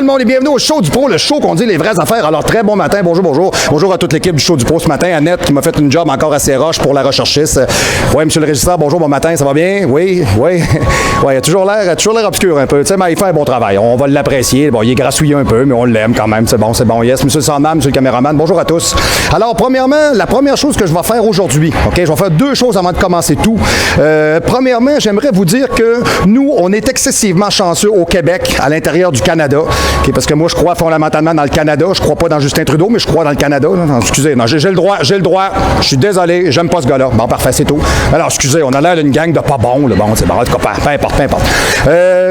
le monde et bienvenue au Show du Pro, le show qu'on dit les vraies affaires. Alors, très bon matin, bonjour. Bonjour à toute l'équipe du Show du Pro ce matin. Annette qui m'a fait une job encore assez roche pour la recherchiste. Oui, monsieur le régisseur, bonjour, bon matin, ça va bien? Oui. Ouais, il a toujours l'air obscur un peu. Tu sais, mais il fait un bon travail. On va l'apprécier. Bon, il est grassouillé un peu, mais on l'aime quand même. C'est bon. Yes, monsieur le Sandman, monsieur le caméraman, bonjour à tous. Alors, premièrement, la première chose que je vais faire aujourd'hui, OK? Je vais faire deux choses avant de commencer tout. Premièrement, j'aimerais vous dire que nous, on est excessivement chanceux au Québec, à l'intérieur du Canada. Okay, parce que moi, je crois fondamentalement dans le Canada. Je crois pas dans Justin Trudeau, mais je crois dans le Canada. Non, excusez, non, j'ai le droit. Je suis désolé, j'aime pas ce gars-là. Bon, parfait, c'est tout. Alors, excusez, on a l'air d'une gang de pas bons. Là. Bon, c'est bon, en tout cas, peu importe.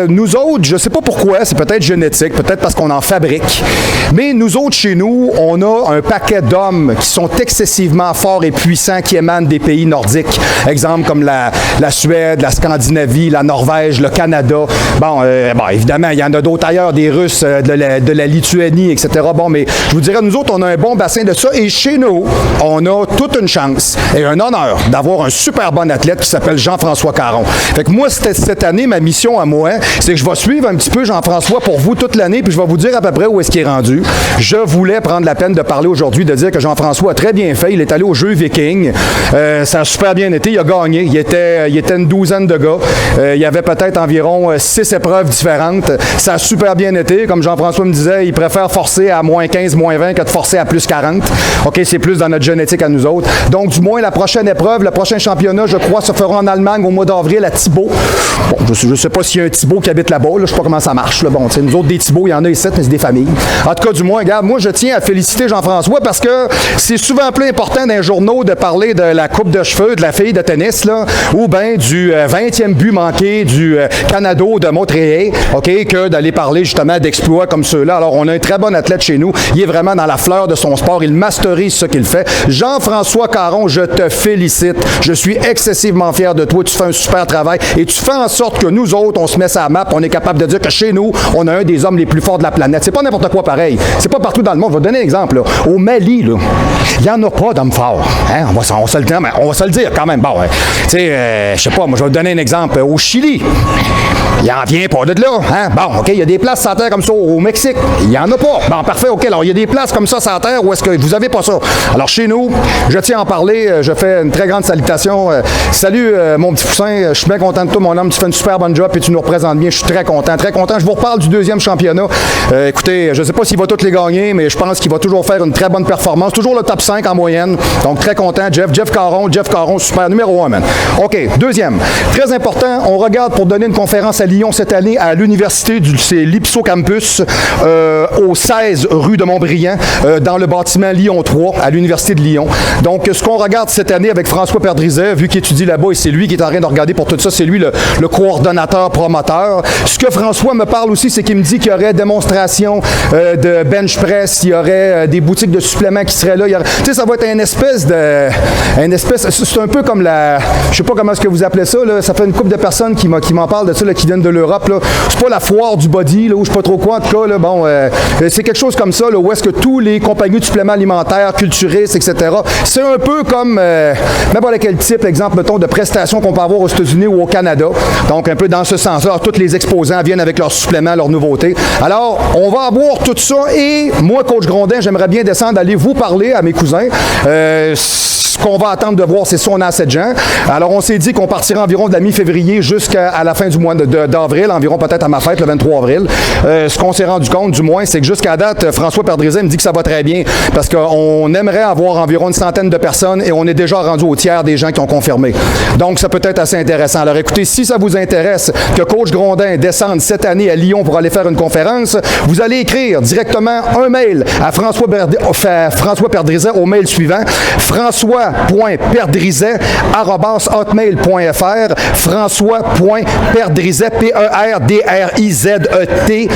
Nous autres, je sais pas pourquoi, c'est peut-être génétique, peut-être parce qu'on en fabrique, mais nous autres, chez nous, on a un paquet d'hommes qui sont excessivement forts et puissants qui émanent des pays nordiques. Exemple comme la Suède, la Scandinavie, la Norvège, le Canada. Bon, évidemment, il y en a d'autres ailleurs, des Russes, de la Lituanie, etc. Bon, mais je vous dirais, nous autres, on a un bon bassin de ça. Et chez nous, on a toute une chance et un honneur d'avoir un super bon athlète qui s'appelle Jean-François Caron. Fait que moi, cette année, ma mission à moi, c'est que je vais suivre un petit peu Jean-François pour vous toute l'année, puis je vais vous dire à peu près où est-ce qu'il est rendu. Je voulais prendre la peine de parler aujourd'hui, de dire que Jean-François a très bien fait. Il est allé aux Jeux Vikings. Ça a super bien été. Il a gagné. Il était une douzaine de gars. Il y avait peut-être environ 6 épreuves différentes. Ça a super bien été. Comme Jean-François me disait, il préfère forcer à moins 15, moins 20 que de forcer à plus 40. OK, c'est plus dans notre génétique à nous autres. Donc, du moins, la prochaine épreuve, le prochain championnat, je crois, se fera en Allemagne au mois d'avril à Thibaut. Bon, je ne sais pas s'il y a un Thibaut qui habite là-bas. Là. Je ne sais pas comment ça marche. Là. Bon, nous autres, des Thibauts, il y en a ici, mais c'est des familles. En tout cas, du moins, regarde, moi, je tiens à féliciter Jean-François parce que c'est souvent plus important dans les journaux de parler de la coupe de cheveux de la fille de tennis, là, ou bien du 20e but manqué du Canado de Montréal, OK, que d'aller parler justement d'exploits comme ceux-là. Alors, on a un très bon athlète chez nous. Il est vraiment dans la fleur de son sport. Il masterise ce qu'il fait. Jean-François Caron, je te félicite. Je suis excessivement fier de toi. Tu fais un super travail et tu fais en sorte que nous autres, on se met ça à map. On est capable de dire que chez nous, on a un des hommes les plus forts de la planète. C'est pas n'importe quoi pareil. C'est pas partout dans le monde. Je vais te donner un exemple. Là. Au Mali, là, il n'y en a pas d'hommes forts. Hein? On va se le dire quand même. Bon, tu sais, je sais pas, moi, je vais te donner un exemple. Au Chili, il en vient pas de là. Hein? Bon, OK, il y a des places sur la terre comme ça. Au Mexique, il n'y en a pas. Bon, parfait, OK. Alors, il y a des places comme ça sur la terre où est-ce que vous n'avez pas ça. Alors, chez nous, je tiens à en parler. Je fais une très grande salutation. Salut, mon petit poussin. Je suis bien content de toi, mon homme. Tu fais une super bonne job et tu nous représentes bien. Je suis très content, très content. Je vous reparle du deuxième championnat. Écoutez, je ne sais pas s'il va tous les gagner, mais je pense qu'il va toujours faire une très bonne performance. Toujours le top 5 en moyenne. Donc, très content. Jeff Caron, super. Numéro 1, man. OK, deuxième. Très important, on regarde pour donner une conférence à Lyon cette année à l'université c'est l'Ipso Campus au 16 rue de Montbriand dans le bâtiment Lyon 3 à l'université de Lyon. Donc, ce qu'on regarde cette année avec François Perdrizet, vu qu'il étudie là-bas et c'est lui qui est en train de regarder pour tout ça, c'est lui le coordonnateur promoteur. Ce que François me parle aussi, c'est qu'il me dit qu'il y aurait démonstration de bench press, il y aurait des boutiques de suppléments qui seraient là. Tu sais, ça va être une espèce, c'est un peu comme je sais pas comment est-ce que vous appelez ça, là, ça fait une couple de personnes qui m'en parlent de ça, là, qui viennent de l'Europe, là. C'est pas la foire du body, là, ou je sais pas trop quoi, en tout cas, là, bon, c'est quelque chose comme ça, là, où est-ce que tous les compagnies de suppléments alimentaires, culturistes, etc., c'est un peu comme n'importe quel type, exemple, mettons, de prestations qu'on peut avoir aux États-Unis ou au Canada. Donc, un peu dans ce sens-là. Alors, tous les exposants viennent avec leurs suppléments, leurs nouveautés. Alors, on va avoir tout ça et moi, Coach Grondin, j'aimerais bien descendre, aller vous parler à mes cousins. Ce qu'on va attendre de voir, c'est si on a assez de gens. Alors, on s'est dit qu'on partirait environ de la mi-février jusqu'à la fin du mois d'avril, environ peut-être à ma fête, le 23 avril. Ce qu'on s'est rendu compte, du moins, c'est que jusqu'à date, François Perdrizet me dit que ça va très bien parce qu'on aimerait avoir environ une centaine de personnes et on est déjà rendu au tiers des gens qui ont confirmé. Donc, ça peut être assez intéressant. Alors, écoutez, si ça vous intéresse que Coach Grondin descende cette année à Lyon pour aller faire une conférence, vous allez écrire directement un mail à François Perdrizet au mail suivant, françois.perdrizet@hotmail.fr, françois.perdrizet, P-E-R-D-R-I-Z-E-T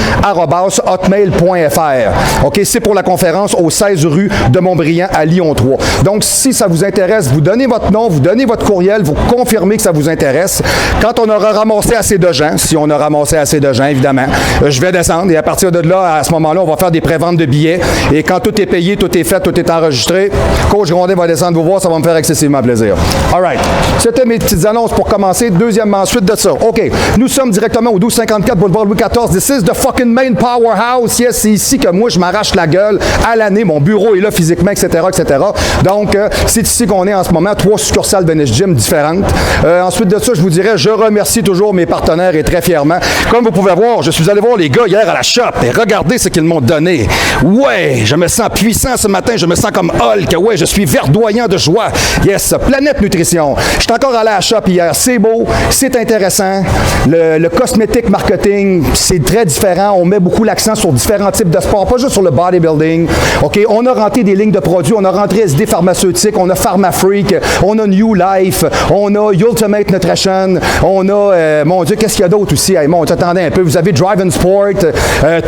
@hotmail.fr. OK, c'est pour la conférence au 16 rue de Montbriand à Lyon 3. Donc, si ça vous intéresse, vous donnez votre nom, vous donnez votre courriel, vous confirmez que ça vous intéresse. Quand on aura ramassé assez de gens, si on a ramassé assez de gens, évidemment, je vais descendre et à partir de là, à ce moment-là, on va faire des préventes de billets et quand tout est payé, tout est fait, tout est enregistré, Coach Grondin va descendre vous voir. soir, ça va me faire excessivement plaisir. All right. C'était mes petites annonces pour commencer. Deuxièmement, suite de ça. OK. Nous sommes directement au 1254 Boulevard Louis XIV. This is the fucking main powerhouse. Yes, c'est ici que moi, je m'arrache la gueule à l'année. Mon bureau est là physiquement, etc., etc. Donc, c'est ici qu'on est en ce moment. 3 succursales Venice Gym différentes. Ensuite de ça, je vous dirais, je remercie toujours mes partenaires et très fièrement. Comme vous pouvez voir, je suis allé voir les gars hier à la shop et regardez ce qu'ils m'ont donné. Ouais, je me sens puissant ce matin. Je me sens comme Hulk. Ouais, je suis verdoyant de joie. Yes, Planète Nutrition. Je suis encore allé à la shop hier. C'est beau, c'est intéressant. Le cosmétique marketing, c'est très différent. On met beaucoup l'accent sur différents types de sports, pas juste sur le bodybuilding. OK, on a rentré des lignes de produits. On a rentré SD Pharmaceutique, on a PharmaFreak, on a New Life, on a Ultimate Nutrition, on a, mon Dieu, qu'est-ce qu'il y a d'autre aussi? Hey, bon, attendez un peu. Vous avez Drive and Sport,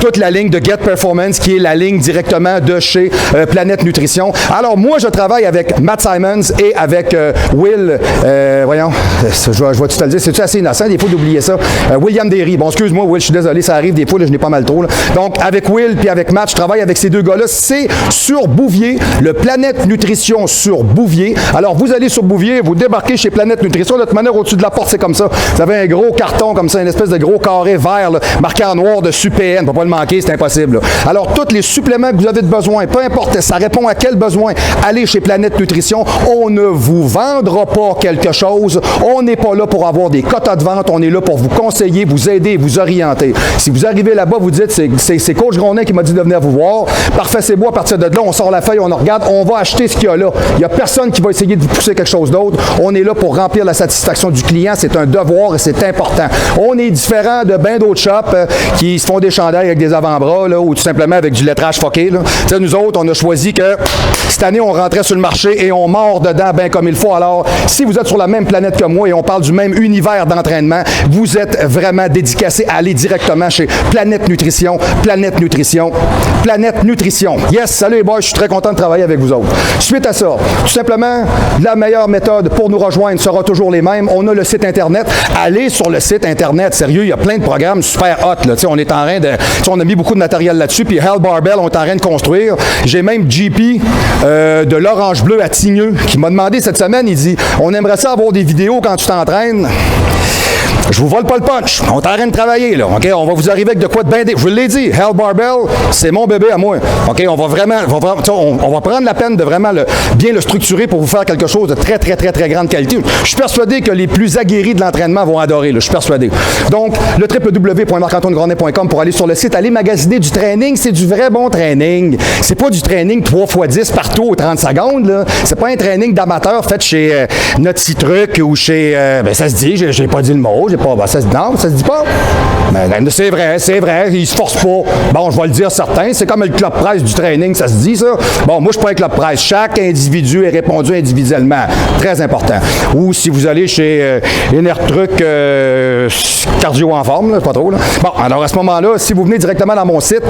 toute la ligne de Get Performance, qui est la ligne directement de chez Planète Nutrition. Alors, moi, je travaille avec Matt Simons et avec Will, voyons, je vais tout te le dire, c'est-tu assez innocent, des fois, d'oublier ça? William Derry. Bon, excuse-moi, Will, je suis désolé, ça arrive des fois, là, je n'ai pas mal trop. Là. Donc, avec Will puis avec Matt, je travaille avec ces deux gars-là. C'est sur Bouvier, le Planète Nutrition sur Bouvier. Alors, vous allez sur Bouvier, vous débarquez chez Planète Nutrition. De toute manière, au-dessus de la porte, c'est comme ça. Vous avez un gros carton comme ça, une espèce de gros carré vert, là, marqué en noir de SUPN. Faut pas le manquer, c'est impossible. Là. Alors, tous les suppléments que vous avez de besoin, peu importe, ça répond à quel besoin, allez chez Planète Nutrition. On ne vous vendra pas quelque chose. On n'est pas là pour avoir des quotas de vente. On est là pour vous conseiller, vous aider, vous orienter. Si vous arrivez là-bas, vous dites, c'est Coach Grondin qui m'a dit de venir vous voir. Parfait, c'est beau. À partir de là, on sort la feuille, on regarde, on va acheter ce qu'il y a là. Il n'y a personne qui va essayer de vous pousser quelque chose d'autre. On est là pour remplir la satisfaction du client. C'est un devoir et c'est important. On est différent de bien d'autres shops qui se font des chandails avec des avant-bras là, ou tout simplement avec du lettrage fucké. Là. Nous autres, on a choisi que cette année, on rentrait sur le marché et on mord dedans bien comme il faut. Alors, si vous êtes sur la même planète que moi et on parle du même univers d'entraînement, vous êtes vraiment dédicacé à aller directement chez Planète Nutrition, Planète Nutrition, Planète Nutrition. Yes, salut les boys, je suis très content de travailler avec vous autres. Suite à ça, tout simplement, la meilleure méthode pour nous rejoindre sera toujours les mêmes. On a le site Internet. Allez sur le site Internet. Sérieux, il y a plein de programmes super hot. Là. On est en train de... On a mis beaucoup de matériel là-dessus. Puis Hell Barbell, on est en train de construire. J'ai même JP de l'Orange Bleu à Tigneux qui m'a demandé cette semaine, il dit, on aimerait ça avoir des vidéos quand tu t'entraînes. Je vous vole pas le punch. On est en train de travailler, là. OK? On va vous arriver avec de quoi de bien... Je vous l'ai dit, Hell Barbell, c'est mon bébé à moi. OK? On va vraiment... On va prendre la peine de vraiment bien le structurer pour vous faire quelque chose de très, très, très, très grande qualité. Je suis persuadé que les plus aguerris de l'entraînement vont adorer, là. Je suis persuadé. Donc, le www.marc-antoine-grondin.com pour aller sur le site, aller magasiner du training. C'est du vrai bon training. C'est pas du training 3x10 partout aux 30 secondes, là. C'est pas un training d'amateur fait chez Naughty Truc ou chez... ben, ça se dit, j'ai pas dit le mot. Ben, ça se dit non, ça se dit pas. Ben, c'est vrai, il se force pas. Bon, je vais le dire certain, c'est comme le club presse du training, ça se dit ça. Bon, moi je suis pas un club presse. Chaque individu est répondu individuellement. Très important. Ou si vous allez chez Enertruc cardio en forme, là, pas trop. Là. Bon, alors à ce moment-là, si vous venez directement dans mon site,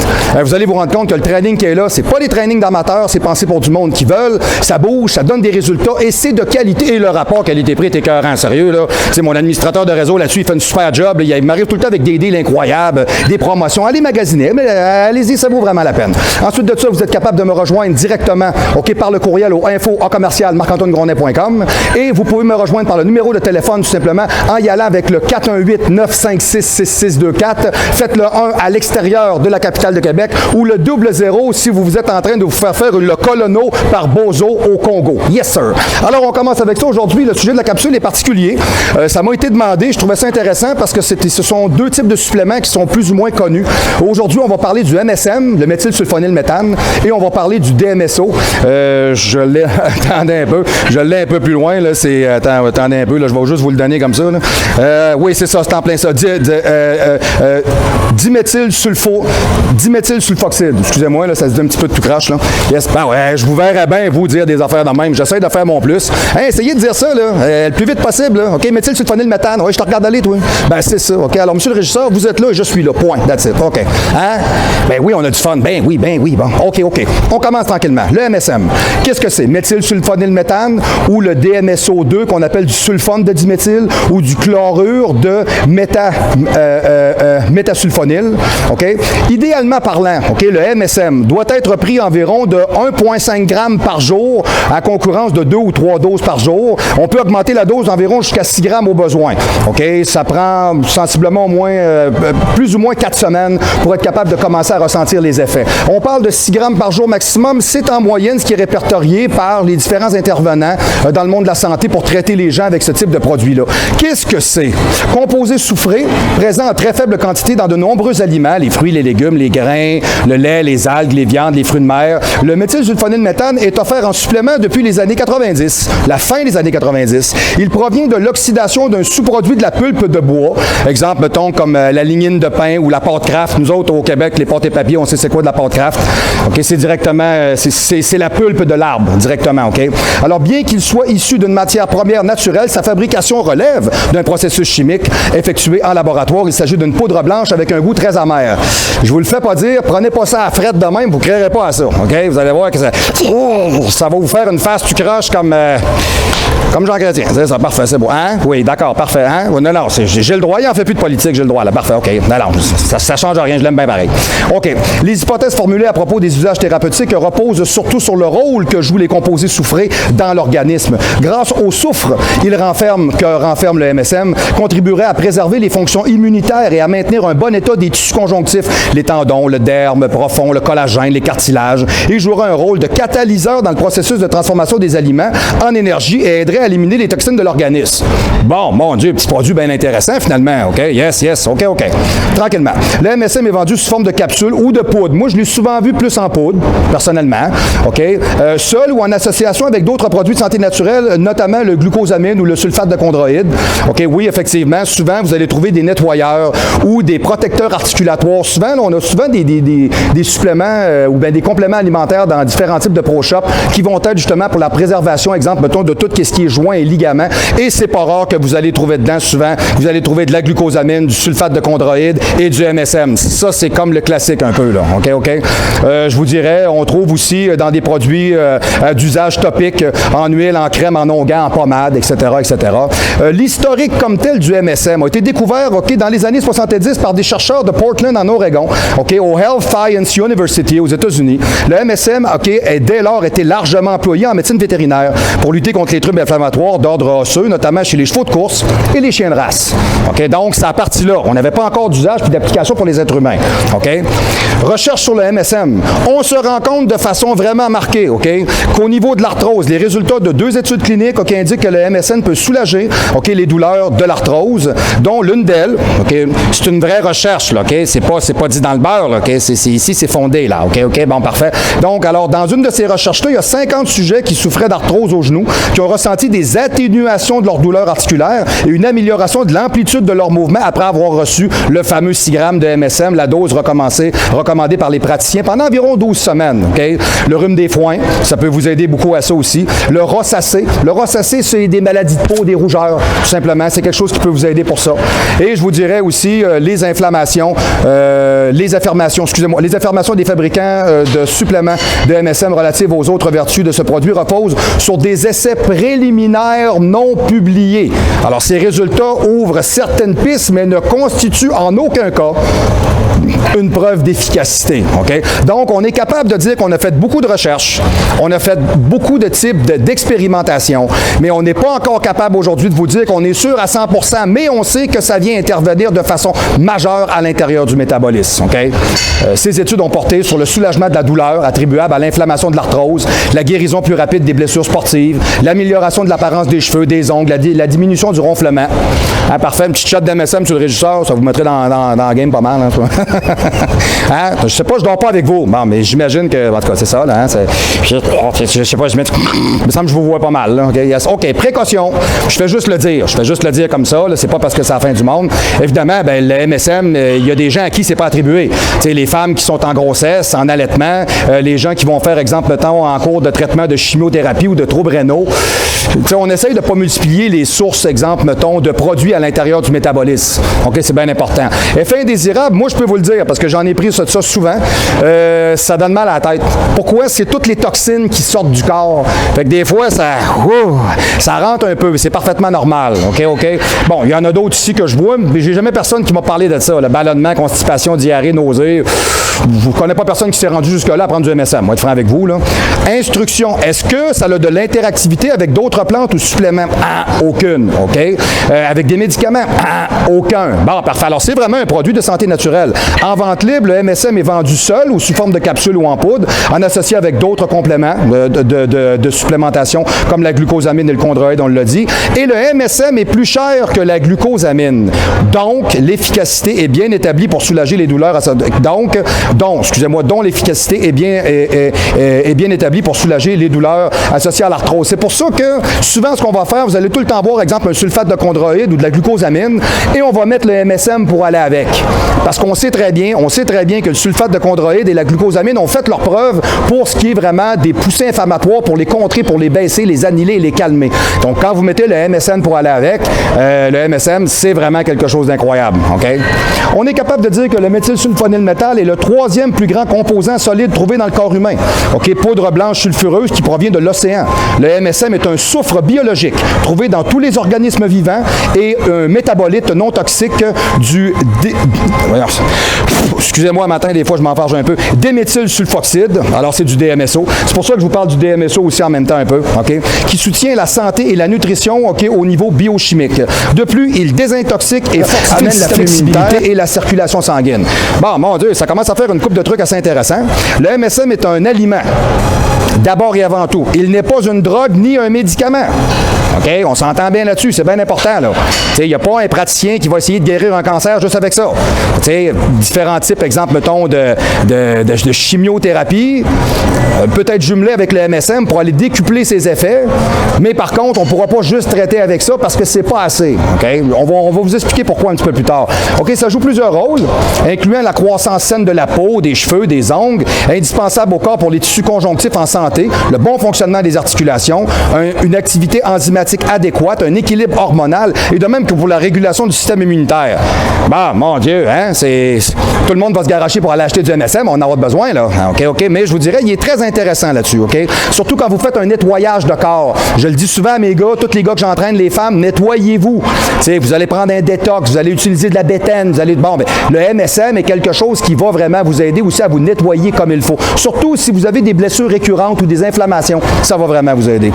vous allez vous rendre compte que le training qui est là, c'est pas des trainings d'amateurs, c'est pensé pour du monde qui veulent. Ça bouge, ça donne des résultats et c'est de qualité. Et le rapport qualité-prix est écœurant, sérieux. Là. C'est mon administrateur de réseau là-dessus, il fait une super job. Il m'arrive tout le temps avec des deals incroyables, des promotions. Allez magasiner, mais allez-y, ça vaut vraiment la peine. Ensuite de ça, vous êtes capable de me rejoindre directement par le courriel au info@marc-antoine-grondin.com et vous pouvez me rejoindre par le numéro de téléphone tout simplement en y allant avec le 418-956-6624. Faites le 1 à l'extérieur de la capitale de Québec ou le 00 si vous êtes en train de vous faire le colono par Bozo au Congo. Yes, sir. Alors, on commence avec ça. Aujourd'hui, le sujet de la capsule est particulier. Ça m'a été demandé. Je trouvais ça intéressant parce que ce sont deux types de suppléments qui sont plus ou moins connus. Aujourd'hui, on va parler du MSM, le méthylsulfonylméthane, et on va parler du DMSO. Je l'ai... attendez un peu. Je l'ai un peu plus loin. Là. Attendez un peu. Là. Je vais juste vous le donner comme ça. Là. Oui, c'est ça. C'est en plein ça. Dimethylsulfoxyde. Excusez-moi, là, ça se dit un petit peu de tout crache. Là. Yes. Ben ouais, je vous verrai bien vous dire des affaires de même. J'essaie de faire mon plus. Hein, essayez de dire ça là, le plus vite possible. Là. OK, méthylsulfonylméthane. Oui, je te regarde aller, toi. Ben, c'est ça. OK, alors, monsieur le régisseur, vous êtes là et je suis là. Point. That's it. OK. Hein? Ben oui, on a du fun. Ben oui. Bon. OK. On commence tranquillement. Le MSM. Qu'est-ce que c'est? Méthylsulfonylméthane ou le DMSO2 qu'on appelle du sulfone de diméthyle ou du chlorure de métasulfonyle. Okay? Idéalement parlant, le MSM doit être pris environ de 1,5 g par jour à concurrence de 2 ou 3 doses par jour. On peut augmenter la dose environ jusqu'à 6 grammes au besoin. Okay? Ça prend sensiblement au moins, plus ou moins 4 semaines pour être capable de commencer à ressentir les effets. On parle de 6 grammes par jour maximum. C'est en moyenne ce qui est répertorié par les différents intervenants dans le monde de la santé pour traiter les gens avec ce type de produit-là. Qu'est-ce que c'est? Composé soufré, présent en très faible quantité dans de nombreux aliments, les fruits, les légumes, les grains, le lait, les algues, les viandes, les fruits de mer. Le méthylsulfonylméthane est offert en supplément depuis les années 90, la fin des années 90. Il provient de l'oxydation d'un sous-produit de la pulpe de bois. Exemple, mettons, comme la lignine de pain ou la pâte Kraft. Nous autres, au Québec, les pâtes et papiers, on sait c'est quoi de la pâte Kraft. OK, c'est directement, c'est la pulpe de l'arbre, directement, OK? Alors, bien qu'il soit issu d'une matière première naturelle, sa fabrication relève d'un processus chimique effectué en laboratoire. Il s'agit d'une poudre blanche avec un goût très amer. Je vous le fais pas dire, prenez pas ça à frette de même, vous ne créerez pas à ça, OK? Vous allez voir que ça va vous faire une face tu croche comme Jean Chrétien. C'est ça, parfait, c'est beau. Hein? Oui, d'accord, parfait. Hein? Non, j'ai le droit, il n'en fait plus de politique, j'ai le droit, là. Parfait, OK. Non, ça change rien, je l'aime bien pareil. OK. Les hypothèses formulées à propos des usages thérapeutiques reposent surtout sur le rôle que jouent les composés soufrés dans l'organisme. Grâce au soufre que renferme le MSM, contribuerait à préserver les fonctions immunitaires et à maintenir un bon état des tissus conjonctifs, les tendons, le derme profond, le collagène, les cartilages, et jouera un rôle de catalyseur dans le processus de transformation des aliments en énergie et aiderait à éliminer les toxines de l'organisme. Bon, mon Dieu, petit produit bien intéressant finalement, OK? Yes, OK. Tranquillement. Le MSM est vendu sous forme de capsule ou de poudre. Moi, je l'ai souvent vu plus en poudre, personnellement, OK? Seul ou en association avec d'autres produits de santé naturelle, notamment le glucosamine ou le sulfate de chondroïde. OK, oui, effectivement, souvent, vous allez trouver des nettoyeurs ou des protecteurs articulatoires. Souvent, là, on a souvent des suppléments ou bien des compléments alimentaires dans différents types de pro-shop qui vont être justement pour la préservation, exemple, mettons, de tout ce qui est joint et ligaments. Et c'est pas rare que vous allez trouver dedans, souvent, vous allez trouver de la glucosamine, du sulfate de chondroïde et du MSM. Ça, c'est comme le classique un peu, là. OK? Je vous dirais, on trouve aussi dans des produits d'usage topique, en huile, en crème, en onguent, en pommade, etc., etc. L'historique comme tel du MSM a été découvert, OK, dans les années 70 par des chercheurs de Portland, en Oregon, OK, au Health Science University aux États-Unis. Le MSM, OK, a dès lors été largement employé en médecine vétérinaire pour lutter contre les troubles inflammatoires d'ordre osseux, notamment chez les chevaux de course et les chiens de race. OK, donc, c'est à partir là. On n'avait pas encore d'usage puis d'application pour les êtres humains. OK? Recherche sur le MSM. On se rend compte de façon vraiment marquée, OK, qu'au niveau de l'arthrose, les résultats de 2 études cliniques, OK, indiquent que le MSM peut soulager, OK, les douleurs de l'arthrose, dont l'une d'elles, OK, c'est une vraie recherche, là, OK, c'est pas dit dans le beurre, là, OK, ici, c'est fondé, là, OK, bon, parfait. Donc, alors, dans une de ces recherches-là, il y a 50 sujets qui souffraient d'arthrose au genou, qui ont ressenti des atténuations de leur douleur articulaire et une amélioration de l'amplitude de leur mouvement après avoir reçu le fameux 6 grammes de MSM, la dose recommandée par les praticiens pendant environ 12 semaines. Okay? Le rhume des foins, ça peut vous aider beaucoup à ça aussi. Le rosacée, c'est des maladies de peau, des rougeurs, tout simplement. C'est quelque chose qui peut vous aider pour ça. Et je vous dirais aussi les inflammations, les affirmations des fabricants de suppléments de MSM relatives aux autres vertus de ce produit reposent sur des essais préliminaires non publiés. Alors, ces résultats ouvrent certaines pistes, mais ne constituent en aucun cas une preuve d'efficacité. Okay? Donc, on est capable de dire qu'on a fait beaucoup de recherches, on a fait beaucoup de types d'expérimentation, mais on n'est pas encore capable aujourd'hui de vous dire qu'on est sûr à 100%, mais on sait que ça vient intervenir de façon majeure à l'intérieur du métabolisme. Okay? Ces études ont porté sur le soulagement de la douleur attribuable à l'inflammation de l'arthrose, la guérison plus rapide des blessures sportives, l'amélioration de l'apparence des cheveux, des ongles, la diminution du ronflement. Hein, parfait, une petite shot d'MSM sur le régisseur, ça vous mettrait dans la game pas mal. Hein, hein? Je sais pas, je dors pas avec vous. Bon, mais j'imagine que, en tout cas, c'est ça. Là, hein, je sais pas, il me semble que je vous vois pas mal. Là, okay? Yes. OK, précaution. Je fais juste le dire comme ça. C'est pas parce que c'est la fin du monde. Évidemment, ben, le MSM, il y a des gens à qui c'est pas attribué. T'sais, les femmes qui sont en grossesse, en allaitement, les gens qui vont faire, exemple, en cours de traitement de chimiothérapie ou de troubles rénaux. T'sais, on essaye de pas multiplier les sources, exemple, mettons, de produits à l'intérieur du métabolisme. OK, c'est bien important. Effet indésirable, moi, je peux vous le dire, parce que j'en ai pris ça souvent, ça donne mal à la tête. Pourquoi? C'est toutes les toxines qui sortent du corps. Fait que des fois, ça rentre un peu. C'est parfaitement normal. OK? Bon, il y en a d'autres ici que je vois, mais j'ai jamais personne qui m'a parlé de ça. Le ballonnement, constipation, diarrhée, nausée. Je ne connais pas personne qui s'est rendu jusque-là à prendre du MSM. Moi, être franc avec vous, là. Instruction. Est-ce que ça a de l'interactivité avec d'autres plantes ou suppléments? Aucune. OK? Avec des médicaments? Aucun. Bon, parfait. Alors, c'est vraiment un produit de santé naturelle. En vente libre, le MSM est vendu seul ou sous forme de capsule ou en poudre, en associé avec d'autres compléments de supplémentation, comme la glucosamine et le chondroïde, on l'a dit. Et le MSM est plus cher que la glucosamine. Donc, l'efficacité est bien établie pour soulager les douleurs. Dont l'efficacité est bien établie pour soulager les douleurs associées à l'arthrose. C'est pour ça que, souvent, ce qu'on va faire, vous allez tout le temps boire, exemple, un sulfate de chondroïde ou de la glucosamine, et on va mettre le MSM pour aller avec. Parce qu'on sait très bien que le sulfate de chondroïde et la glucosamine ont fait leur preuve pour ce qui est vraiment des poussées inflammatoires, pour les contrer, pour les baisser, les annihiler et les calmer. Donc, quand vous mettez le MSM pour aller avec, le MSM, c'est vraiment quelque chose d'incroyable. OK? On est capable de dire que le méthylsulfonylmétal est le troisième plus grand composant solide trouvé dans le corps humain. OK? Poudre blanche sulfureuse qui provient de l'océan. Le MSM est un soufre biologique trouvé dans tous les organismes vivants et un métabolite non toxique excusez-moi, matin, des fois, je m'enfarge un peu. Déméthylsulfoxide. Alors, c'est du DMSO. C'est pour ça que je vous parle du DMSO aussi en même temps un peu. OK? Qui soutient la santé et la nutrition, OK, au niveau biochimique. De plus, il désintoxique et amène la flexibilité et la circulation sanguine. Bon, mon Dieu, ça commence à faire une couple de trucs assez intéressants. Le MSM est un aliment. D'abord et avant tout. Il n'est pas une drogue ni un médicament. OK? On s'entend bien là-dessus. C'est bien important, là. Il n'y a pas un praticien qui va essayer de guérir un cancer juste avec ça. T'sais, différents types, exemple, mettons, de chimiothérapie, peut-être jumelé avec le MSM pour aller décupler ses effets. Mais par contre, on ne pourra pas juste traiter avec ça parce que c'est pas assez. OK? On va vous expliquer pourquoi un petit peu plus tard. OK? Ça joue plusieurs rôles, incluant la croissance saine de la peau, des cheveux, des ongles, indispensable au corps pour les tissus conjonctifs en santé, le bon fonctionnement des articulations, une activité enzymatique adéquate, un équilibre hormonal et de même que pour la régulation du système immunitaire. Bah, mon Dieu, hein, tout le monde va se garacher pour aller acheter du MSM, on en aura besoin, là. OK, mais je vous dirais, il est très intéressant là-dessus, OK? Surtout quand vous faites un nettoyage de corps. Je le dis souvent à mes gars, tous les gars que j'entraîne, les femmes, nettoyez-vous. T'sais, vous allez prendre un détox, vous allez utiliser de la bétaine, vous allez... Bon, ben, le MSM est quelque chose qui va vraiment vous aider aussi à vous nettoyer comme il faut. Surtout si vous avez des blessures récurrentes ou des inflammations, ça va vraiment vous aider.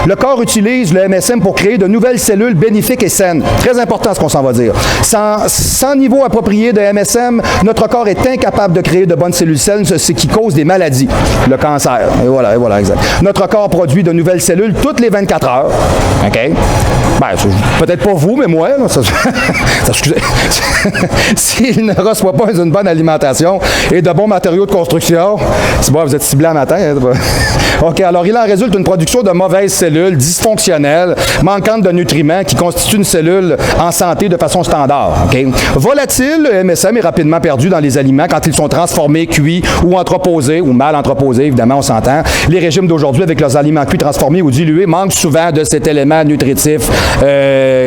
Le corps utilise le MSM pour créer de nouvelles cellules bénéfiques et saines. Très important ce qu'on s'en va dire. Sans niveau approprié de MSM, notre corps est incapable de créer de bonnes cellules saines, ce qui cause des maladies. Le cancer. Et voilà, exact. Notre corps produit de nouvelles cellules toutes les 24 heures. OK? Ben, peut-être pas vous, mais moi. Excusez. S'il ne reçoit pas une bonne alimentation et de bons matériaux de construction, c'est bon, vous êtes ciblé à matin. Hein? OK, alors il en résulte une production de mauvaises cellules, dysfonctionnelles, manquantes de nutriments, qui constituent une cellule en santé de façon standard. OK? Volatile, le MSM est rapidement perdu dans les aliments quand ils sont transformés, cuits ou entreposés, ou mal entreposés, évidemment, on s'entend. Les régimes d'aujourd'hui, avec leurs aliments cuits, transformés ou dilués, manquent souvent de cet élément nutritif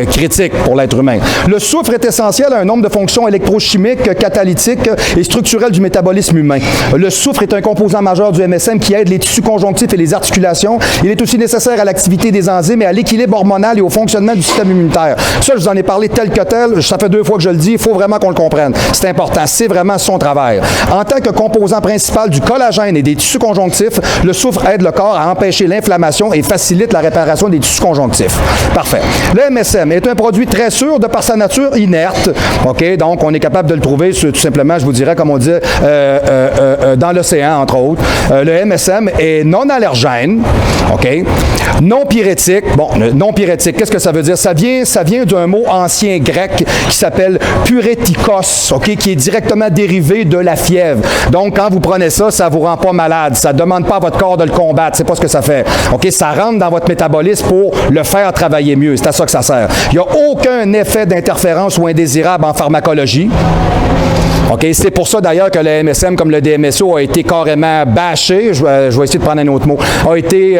critique pour l'être humain. Le soufre est essentiel à un nombre de fonctions électrochimiques, catalytiques et structurelles du métabolisme humain. Le soufre est un composant majeur du MSM qui aide les tissus conjonctifs et les articulations. Il est aussi nécessaire à l'activité des enzymes et à l'équilibre hormonal et au fonctionnement du système immunitaire. Ça, je vous en ai parlé tel que tel. Ça fait 2 fois que je le dis. Il faut vraiment qu'on le comprenne. C'est important. C'est vraiment son travail. En tant que composant principal du collagène et des tissus conjonctifs, le soufre aide le corps à empêcher l'inflammation et facilite la réparation des tissus conjonctifs. Parfait. Le MSM est un produit très sûr de par sa nature inerte. OK? Donc, on est capable de le trouver tout simplement, je vous dirais, comme on dit, dans l'océan, entre autres. Le MSM est non allergène. OK? Non pyrétique. Bon, non pyrétique, qu'est-ce que ça veut dire? Ça vient d'un mot ancien grec qui s'appelle purétikos, OK? Qui est directement dérivé de la fièvre. Donc, quand vous prenez ça, ça vous rend pas malade. Ça demande pas à votre corps de le combattre. C'est pas ce que ça fait. OK? Ça rentre dans votre métabolisme pour le faire travailler mieux. C'est à ça que ça sert. Il n'y a aucun effet d'interférence ou indésirable en pharmacologie. OK? C'est pour ça d'ailleurs que le MSM comme le DMSO a été carrément bâché, je vais essayer de prendre un autre mot, a été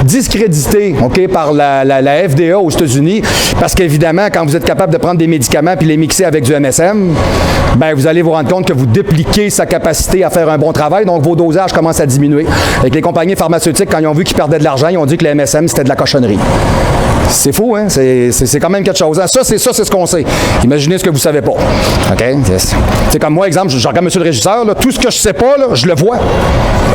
discrédité, OK, par la FDA aux États-Unis, parce qu'évidemment, quand vous êtes capable de prendre des médicaments puis les mixer avec du MSM, ben vous allez vous rendre compte que vous dupliquez sa capacité à faire un bon travail, donc vos dosages commencent à diminuer. Avec les compagnies pharmaceutiques, quand ils ont vu qu'ils perdaient de l'argent, ils ont dit que le MSM, c'était de la cochonnerie. C'est fou, hein? C'est quand même quelque chose. Hein? Ça, c'est ce qu'on sait. Imaginez ce que vous ne savez pas. OK? C'est comme moi, exemple, je regarde monsieur le régisseur, là, tout ce que je ne sais pas, là, je le vois.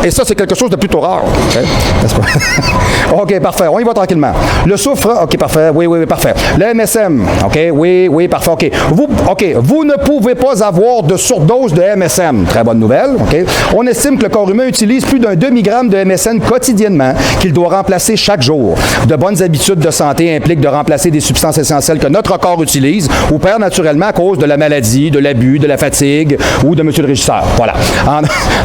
Et ça, c'est quelque chose de plutôt rare. OK? OK, parfait. On y va tranquillement. Le soufre, OK, parfait. Oui, parfait. Le MSM, OK? Oui, parfait. OK. Vous ne pouvez pas avoir de surdose de MSM. Très bonne nouvelle. OK? On estime que le corps humain utilise plus d'un demi-gramme de MSM quotidiennement qu'il doit remplacer chaque jour. De bonnes habitudes de santé impliquent de remplacer des substances essentielles que notre corps utilise ou perd naturellement à cause de la maladie, de l'abus, de la fatigue ou de monsieur le régisseur. Voilà.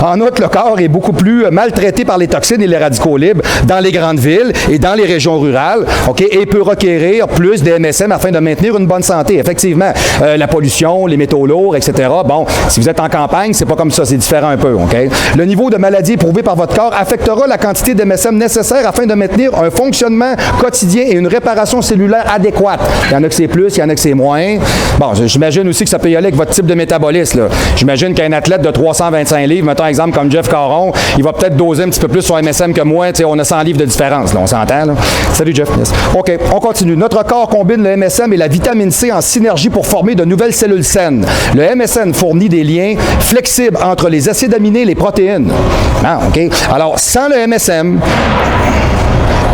En outre, le corps est beaucoup plus maltraité par les toxines et les radicaux libres dans les grandes villes et dans les régions rurales, OK, et peut requérir plus de MSM afin de maintenir une bonne santé. Effectivement, la pollution, les métaux lourds, etc. Bon, si vous êtes en campagne, c'est pas comme ça, c'est différent un peu, OK? Le niveau de maladie éprouvé par votre corps affectera la quantité d'MSM nécessaire afin de maintenir un fonctionnement quotidien et une réparation cellulaire adéquate. Il y en a que c'est plus, il y en a que c'est moins. Bon, j'imagine aussi que ça peut y aller avec votre type de métabolisme, là. J'imagine qu'un athlète de 325 livres, mettons un exemple comme Jeff Caron, il va peut-être doser un petit peu plus sur MSM que moi. T'sais, on a 100 livres de différence, là, on s'entend, là. Salut Jeff. Yes. OK, on continue. Notre corps combine le MSM et la vitamine C en synergie pour former de nouvelles cellules saines. Le MSM fournit des liens flexibles entre les acides aminés et les protéines. Ah, OK. Alors, sans le MSM,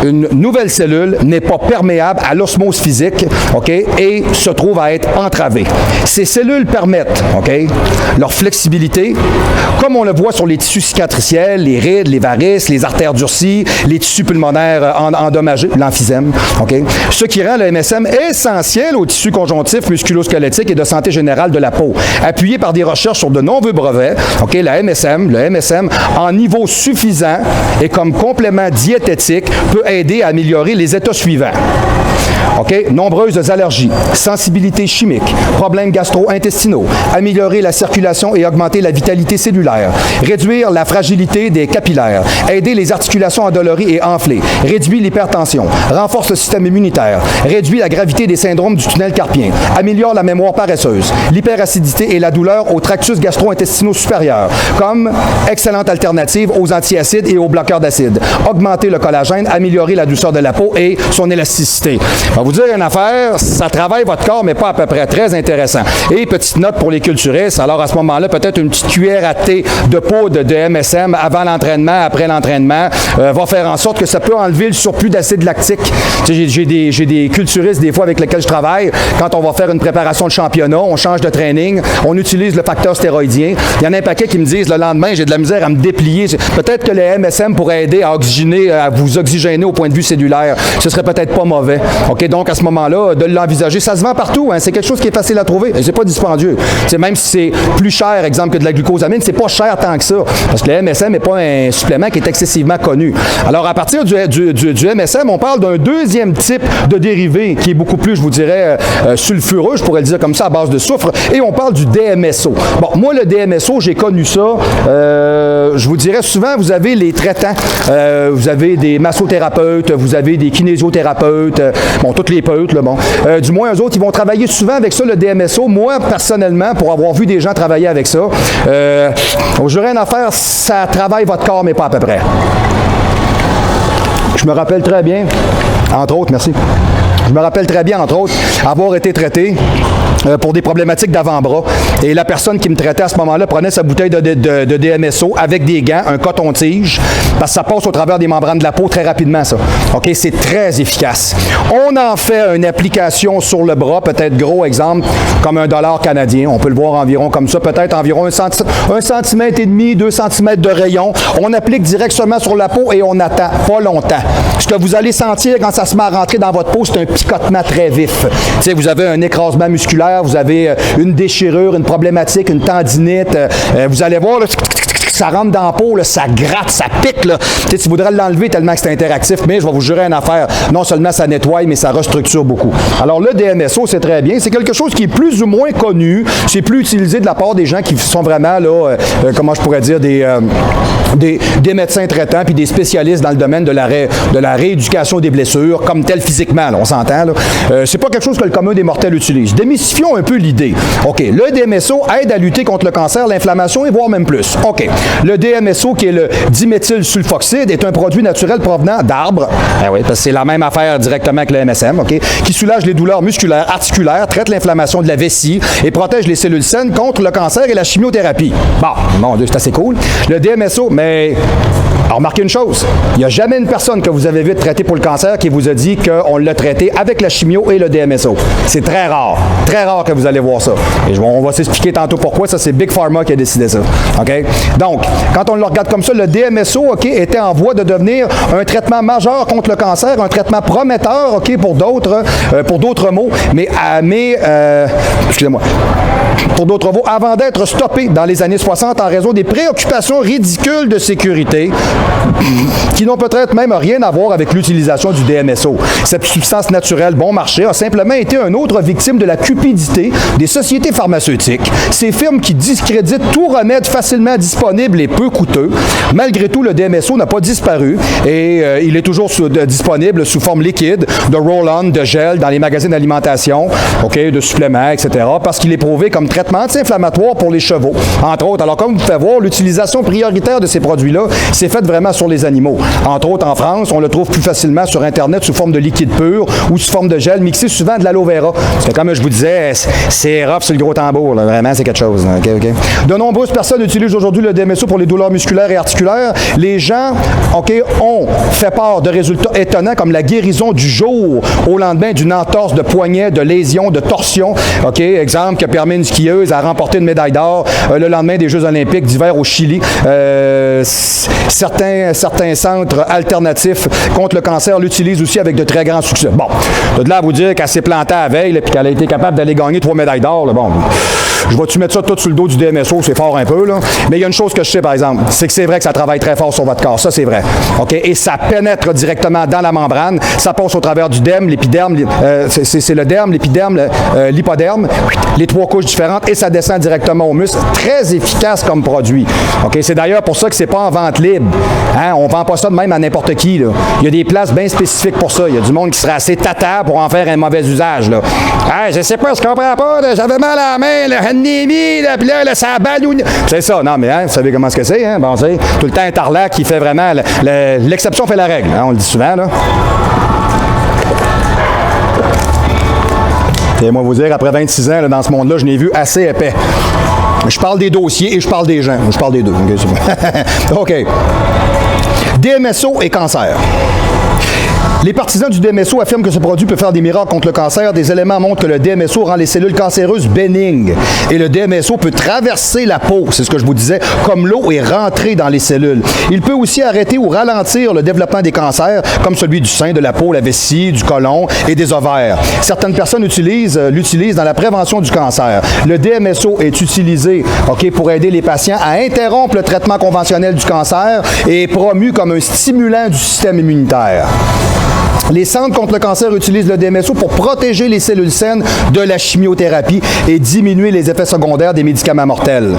une nouvelle cellule n'est pas perméable à l'osmose physique, OK, et se trouve à être entravée. Ces cellules permettent, OK, leur flexibilité, comme on le voit sur les tissus cicatriciels, les rides, les varices, les artères durcies, les tissus pulmonaires endommagés, l'emphysème, OK, ce qui rend le MSM essentiel aux tissus conjonctifs, musculo-squelettiques et de santé générale de la peau. Appuyé par des recherches sur de nombreux brevets, OK, le MSM, en niveau suffisant et comme complément diététique, peut aider à améliorer les états suivants. OK? Nombreuses allergies, sensibilité chimique, problèmes gastro-intestinaux, améliorer la circulation et augmenter la vitalité cellulaire, réduire la fragilité des capillaires, aider les articulations endolories et enflées, réduit l'hypertension, renforce le système immunitaire, réduit la gravité des syndromes du tunnel carpien, améliore la mémoire paresseuse, l'hyperacidité et la douleur au tractus gastro-intestinaux supérieur, comme excellente alternative aux antiacides et aux bloqueurs d'acide, augmenter le collagène, améliorer la douceur de la peau et son élasticité. Je vais vous dire une affaire, ça travaille votre corps, mais pas à peu près. Très intéressant. Et petite note pour les culturistes, alors à ce moment-là, peut-être une petite cuillère à thé de poudre de MSM avant l'entraînement, après l'entraînement, va faire en sorte que ça peut enlever le surplus d'acide lactique. Tu sais, j'ai des culturistes, des fois, avec lesquels je travaille. Quand on va faire une préparation de championnat, on change de training, on utilise le facteur stéroïdien. Il y en a un paquet qui me disent, le lendemain, j'ai de la misère à me déplier. Peut-être que le MSM pourrait aider à oxygéner, à vous oxygéner au point de vue cellulaire. Ce serait peut-être pas mauvais. OK, donc à ce moment-là, de l'envisager. Ça se vend partout, hein? C'est quelque chose qui est facile à trouver. Et c'est pas dispendieux. C'est même si c'est plus cher, exemple, que de la glucosamine, c'est pas cher tant que ça. Parce que le MSM n'est pas un supplément qui est excessivement connu. Alors, à partir du MSM, on parle d'un deuxième type de dérivé qui est beaucoup plus, je vous dirais, sulfureux, je pourrais le dire comme ça, à base de soufre. Et on parle du DMSO. Bon, moi, le DMSO, j'ai connu ça. Je vous dirais souvent, vous avez les traitants. Vous avez des massothérapeutes, vous avez des kinésiothérapeute, bon, toutes les peutes, là, bon. Du moins, eux autres, ils vont travailler souvent avec ça, le DMSO. Moi, personnellement, pour avoir vu des gens travailler avec ça, j'aurais une affaire, ça travaille votre corps, mais pas à peu près. Je me rappelle très bien, entre autres, merci. Je me rappelle très bien, entre autres, avoir été traité pour des problématiques d'avant-bras. Et la personne qui me traitait à ce moment-là prenait sa bouteille de DMSO avec des gants, un coton-tige, parce que ça passe au travers des membranes de la peau très rapidement, ça. OK, c'est très efficace. On en fait une application sur le bras, peut-être gros, exemple, comme $1 canadien. On peut le voir environ comme ça, peut-être environ 1,5 cm, 2 cm de rayon. On applique directement sur la peau et on attend pas longtemps. Ce que vous allez sentir quand ça se met à rentrer dans votre peau, c'est un picotement très vif. Tu sais, vous avez un écrasement musculaire, vous avez une déchirure, une problématique, une tendinite. Vous allez voir, là, ça rentre dans la peau, là, ça gratte, ça pique. Là. Tu voudrais l'enlever tellement que c'est interactif, mais je vais vous jurer une affaire. Non seulement ça nettoie, mais ça restructure beaucoup. Alors, le DMSO, c'est très bien. C'est quelque chose qui est plus ou moins connu. C'est plus utilisé de la part des gens qui sont vraiment, là, comment je pourrais dire, des médecins traitants puis des spécialistes dans le domaine de la rééducation des blessures, comme tel physiquement, là, on s'entend. C'est pas quelque chose que le commun des mortels utilise. Démystifions un peu l'idée. OK, le DMSO aide à lutter contre le cancer, l'inflammation et voire même plus. OK, le DMSO, qui est le diméthylsulfoxide, est un produit naturel provenant d'arbres. Ben oui, parce que c'est la même affaire directement avec le MSM, OK, qui soulage les douleurs musculaires, articulaires, traite l'inflammation de la vessie et protège les cellules saines contre le cancer et la chimiothérapie. Bon, mon Dieu, c'est assez cool. Le DMSO, mais remarquez une chose, il n'y a jamais une personne que vous avez vue traiter pour le cancer qui vous a dit qu'on l'a traité avec la chimio et le DMSO. C'est très rare que vous allez voir ça. Et on va s'expliquer tantôt pourquoi. Ça, c'est Big Pharma qui a décidé ça. OK? Donc, quand on le regarde comme ça, le DMSO, OK, était en voie de devenir un traitement majeur contre le cancer, un traitement prometteur, OK, pour d'autres mots, excusez-moi, pour d'autres mots, avant d'être stoppé dans les années 60 en raison des préoccupations ridicules de sécurité qui n'ont peut-être même rien à voir avec l'utilisation du DMSO. Cette substance naturelle bon marché a simplement été une autre victime de la cupidité des sociétés pharmaceutiques, ces firmes qui discréditent tout remède facilement disponible et peu coûteux. Malgré tout, le DMSO n'a pas disparu et il est toujours disponible sous forme liquide, de roll-on, de gel dans les magasins d'alimentation, OK, de suppléments, etc., parce qu'il est prouvé comme traitement anti-inflammatoire pour les chevaux, entre autres. Alors, comme vous pouvez voir, l'utilisation prioritaire de ces produits-là, c'est faite vraiment sur les animaux. Entre autres, en France, on le trouve plus facilement sur Internet sous forme de liquide pur ou sous forme de gel, mixé souvent de l'aloe vera. Parce que, comme je vous disais, c'est rough, c'est le gros tambour. Là. Vraiment, c'est quelque chose. Okay, okay. De nombreuses personnes utilisent aujourd'hui le DMSO pour les douleurs musculaires et articulaires. Les gens, OK, ont fait part de résultats étonnants comme la guérison du jour au lendemain d'une entorse de poignet, de lésion, de torsion. OK, exemple qui a permis à une skieuse à remporter une médaille d'or le lendemain des Jeux olympiques d'hiver au Chili. Certains centres alternatifs contre le cancer l'utilisent aussi avec de très grands succès. Bon, de là à vous dire qu'elle s'est plantée à la veille et qu'elle a été capable d'aller gagner 3 médailles d'or, là, bon, je vais-tu mettre ça tout sur le dos du DMSO, c'est fort un peu, là. Mais il y a une chose que je sais, par exemple, c'est que c'est vrai que ça travaille très fort sur votre corps, ça c'est vrai. OK? Et ça pénètre directement dans la membrane, ça passe au travers du derme, l'épiderme, c'est le derme, l'épiderme, l'hypoderme, les 3 couches différentes, et ça descend directement au muscle. Très efficace comme produit. OK? C'est d'ailleurs pour ça que c'est pas en vente libre. Hein? On vend pas ça de même à n'importe qui, là. Il y a des places bien spécifiques pour ça. Il y a du monde qui serait assez tata pour en faire un mauvais usage, là. Hey, je sais pas, je comprends pas, là, j'avais mal à la main, là, puis là, ça balloune. C'est ça, non, mais hein, vous savez comment ce que c'est, hein? Bon, c'est tout le temps un tarlac qui fait vraiment... L'exception fait la règle, hein? On le dit souvent, là. Et moi, vous dire, après 26 ans, là, dans ce monde-là, je n'ai vu assez épais. Je parle des dossiers et je parle des gens. Je parle des deux. OK. DMSO et cancer. Les partisans du DMSO affirment que ce produit peut faire des miracles contre le cancer. Des éléments montrent que le DMSO rend les cellules cancéreuses bénignes. Et le DMSO peut traverser la peau, c'est ce que je vous disais, comme l'eau et rentrer dans les cellules. Il peut aussi arrêter ou ralentir le développement des cancers, comme celui du sein, de la peau, la vessie, du côlon et des ovaires. Certaines personnes l'utilisent dans la prévention du cancer. Le DMSO est utilisé, OK, pour aider les patients à interrompre le traitement conventionnel du cancer et est promu comme un stimulant du système immunitaire. Les centres contre le cancer utilisent le DMSO pour protéger les cellules saines de la chimiothérapie et diminuer les effets secondaires des médicaments mortels.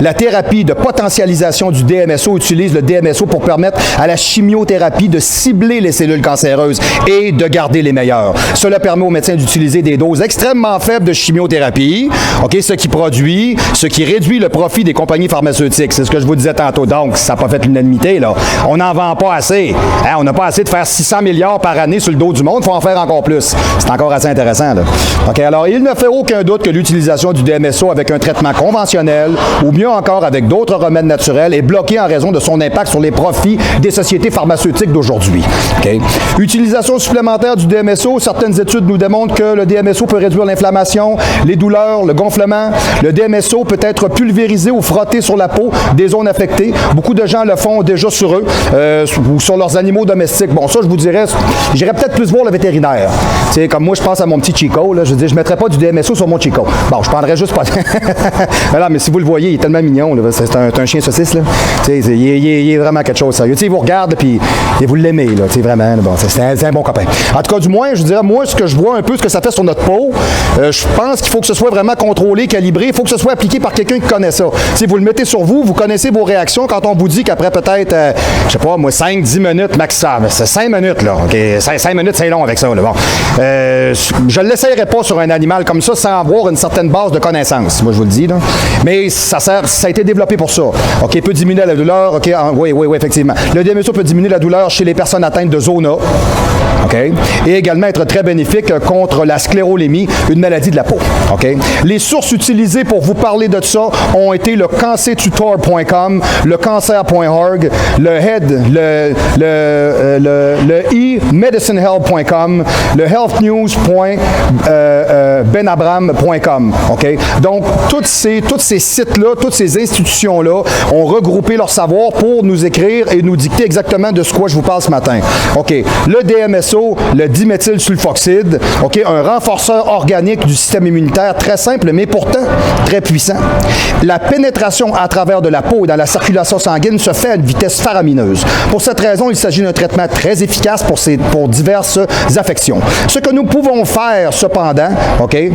La thérapie de potentialisation du DMSO utilise le DMSO pour permettre à la chimiothérapie de cibler les cellules cancéreuses et de garder les meilleures. Cela permet aux médecins d'utiliser des doses extrêmement faibles de chimiothérapie, OK, ce qui réduit le profit des compagnies pharmaceutiques. C'est ce que je vous disais tantôt. Donc, ça n'a pas fait l'unanimité, là. On n'en vend pas assez. Hein, on n'a pas assez de faire 600 milliards par année sur le dos du monde, il faut en faire encore plus. C'est encore assez intéressant, là. OK, alors, il ne fait aucun doute que l'utilisation du DMSO avec un traitement conventionnel ou mieux encore avec d'autres remèdes naturels est bloquée en raison de son impact sur les profits des sociétés pharmaceutiques d'aujourd'hui. OK? Utilisation supplémentaire du DMSO, certaines études nous démontrent que le DMSO peut réduire l'inflammation, les douleurs, le gonflement. Le DMSO peut être pulvérisé ou frotté sur la peau des zones affectées. Beaucoup de gens le font déjà sur eux ou sur leurs animaux domestiques. Bon, ça, je vous dirais, j'irais peut-être plus voir le vétérinaire. Tu sais, comme moi, je pense à mon petit Chico, là, je veux dire, je ne mettrais pas du DMSO sur mon Chico. Bon, je prendrais juste pas... Voilà, mais si vous le voyez, il est tellement mignon, là, c'est un chien saucisse, là. Tu sais, il est vraiment quelque chose de sérieux. Tu sais, il vous regarde, puis vous l'aimez, là, tu sais, vraiment, là, bon, c'est un bon copain. En tout cas, du moins, je dirais, moi, ce que je vois un peu, ce que ça fait sur notre peau, je pense qu'il faut que ce soit vraiment contrôlé, calibré, il faut que ce soit appliqué par quelqu'un qui connaît ça. Si vous le mettez sur vous, vous connaissez vos réactions quand on vous dit qu'après peut-être, je sais pas, moi, 5-10 minutes maximum. C'est 5 minutes, là. OK? 5 minutes, c'est long avec ça, là. Bon. Je ne l'essayerai pas sur un animal comme ça sans avoir une certaine base de connaissances. Moi, je vous le dis, là. Mais ça a été développé pour ça. OK? Peut diminuer la douleur. OK? Oui, effectivement. Le DMSO peut diminuer la douleur chez les personnes atteintes de zona. OK? Et également être très bénéfique contre la sclérolémie, une maladie de la peau. OK? Les sources utilisées pour vous parler de ça ont été le cancertutor.com, le cancer.org, le e-medicinehealth.com, le healthnews.benabram.com. OK? Donc, tous ces sites-là, toutes ces institutions-là ont regroupé leur savoir pour nous écrire et nous dicter exactement de ce quoi je vous parle ce matin. OK? Le DMSO, le diméthylsulfoxide, OK? Un renforceur organique du système immunitaire très simple, mais pourtant très puissant. La pénétration à travers de la peau et dans la circulation sanguine se fait à une vitesse faramineuse. Pour cette raison, il s'agit d'un traitement très efficace pour diverses affections. Ce que nous pouvons faire, cependant, OK, est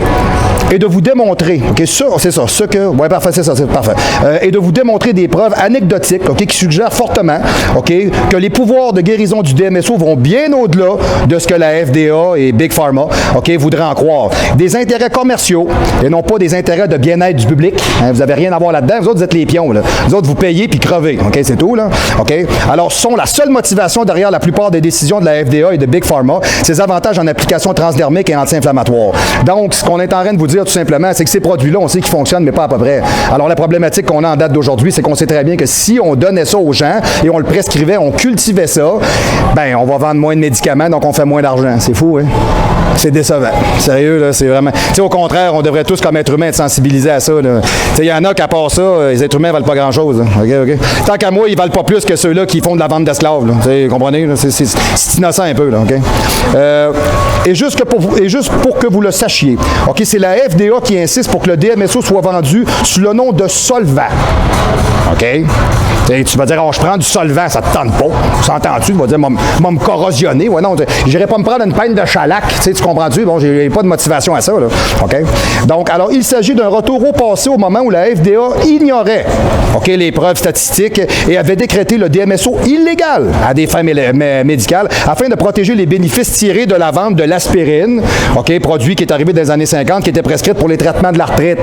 de vous démontrer, OK, ça, c'est ça, ce que, ouais, parfait, c'est ça, c'est parfait, et de vous démontrer des preuves anecdotiques, OK, qui suggèrent fortement, OK, que les pouvoirs de guérison du DMSO vont bien au-delà de ce que la FDA et Big Pharma, OK, voudraient en croire. Des intérêts commerciaux et non pas des intérêts de bien-être du public. Hein, vous n'avez rien à voir là-dedans. Vous autres, vous êtes les pions, là. Vous autres, vous payez puis crevez. OK, c'est tout, là. OK? Alors, ce sont la seule motivation derrière la plupart des décisions de la FDA et de Big Pharma, ces avantages en application transdermique et anti-inflammatoire. Donc, ce qu'on est en train de vous dire, tout simplement, c'est que ces produits-là, on sait qu'ils fonctionnent, mais pas à peu près. Alors, la problématique qu'on a en date d'aujourd'hui, c'est qu'on sait très bien que si on donnait ça aux gens et on le prescrivait, on cultivait ça, ben, on va vendre moins de médicaments, donc on fait moins d'argent. C'est fou, hein? C'est décevant. Sérieux, là, c'est vraiment... Tu sais, au contraire, on devrait tous, comme êtres humains, être sensibilisés à ça, là. Tu sais, il y en a qu'à part ça, les êtres humains ne valent pas grand-chose. Hein. OK? Tant qu'à moi, ils valent pas plus que ceux-là qui font de la vente d'esclaves, là. Vous comprenez? Là? C'est innocent un peu, là. OK? Et juste pour que vous le sachiez, OK, c'est la FDA qui insiste pour que le DMSO soit vendu sous le nom de solvant. OK? Tu vas dire, oh, je prends du solvant, ça te tente pas. S'entends-tu? Tu vas dire, moi, me corrosionner. Ouais, non, j'irai pas me prendre une peine de chalac. Tu comprends-tu? Bon, j'ai pas de motivation à ça, là. OK? Donc, alors, il s'agit d'un retour au passé au moment où la FDA ignorait, OK, les preuves statistiques et avait décrété le DMSO illégal à des fins médicales afin de protéger les bénéfices tirés de la vente de l'aspirine, OK, produit qui est arrivé dans les années 50, qui était prescrite pour les traitements de l'arthrite.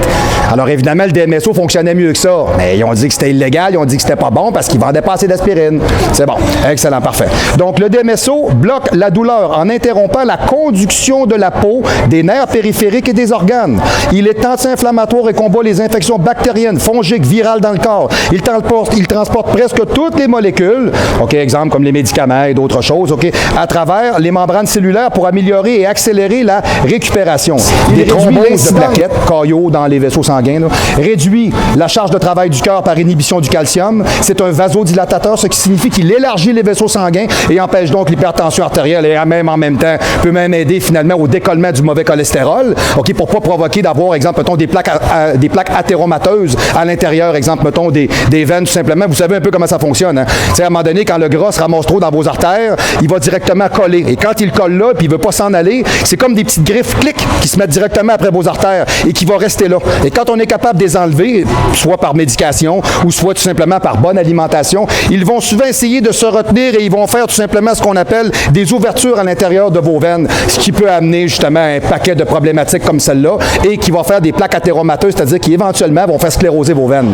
Alors, évidemment, le DMSO fonctionnait mieux que ça. Mais ils ont dit que c'était illégal, ils ont dit que c'était pas bon parce qu'ils vendaient pas assez d'aspirine. C'est bon. Excellent, parfait. Donc, le DMSO bloque la douleur en interrompant la conduction de la peau, des nerfs périphériques et des organes. Il est anti-inflammatoire et combat les infections bactériennes, fongiques, virales dans le corps. Il transporte presque toutes les molécules, OK, exemple comme les médicaments et d'autres choses, OK, à travers les membranes cellulaires pour améliorer et accélérer la récupération. Il réduit l'incidence de plaquettes, caillots dans les vaisseaux sanguins, là, réduit la charge de travail du cœur par inhibition du calcium. C'est un vasodilatateur, ce qui signifie qu'il élargit les vaisseaux sanguins et empêche donc l'hypertension artérielle et même en même temps peut même aider finalement au décollement du mauvais cholestérol, OK, pour pas provoquer d'avoir, exemple, mettons, des plaques athéromateuses à l'intérieur, exemple, mettons, des veines, tout simplement. Vous savez un peu comment ça fonctionne, hein? À un moment donné, quand le gras se ramasse trop dans vos artères, il va directement coller. Et quand il colle là, puis il veut pas s'en aller, c'est comme des petites griffes, clic, qui se mettent directement après vos artères et qui vont rester là. Et quand on est capable de les enlever, soit par médication ou soit tout simplement par bonne alimentation, ils vont souvent essayer de se retenir et ils vont faire tout simplement ce qu'on appelle des ouvertures à l'intérieur de vos veines, ce qui peut amener justement un paquet de problématiques comme celle-là et qui va faire des plaques athéromateuses, c'est-à-dire qui éventuellement vont faire scléroser vos veines.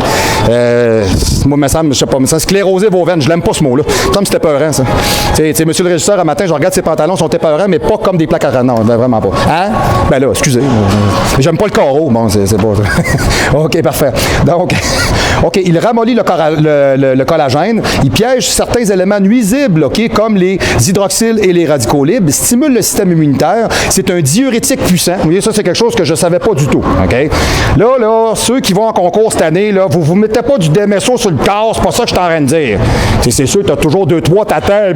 Moi, me semble, je sais pas, me semble scléroser vos veines, je l'aime pas ce mot-là. Ça me c'était peurant, ça. Tu monsieur le régisseur, un matin, je regarde ses pantalons, sont épeurants, mais pas comme des plaques athéromateuses. Non, vraiment pas. Hein? Ben là, excusez. J'aime pas le carreau. Bon, c'est pas... OK, parfait. Donc, OK, il ramollit le collagène, il piège certains éléments nuisibles, OK, comme les hydroxyles et les radicaux libres, stimule le système immunitaire. C'est un diurétique puissant. Vous voyez, ça, c'est quelque chose que je ne savais pas du tout. OK? Là, ceux qui vont en concours cette année, là, vous ne vous mettez pas du DMSO sur le corps, c'est pas ça que je suis en train de dire. C'est sûr, tu as toujours 2-3 tatins,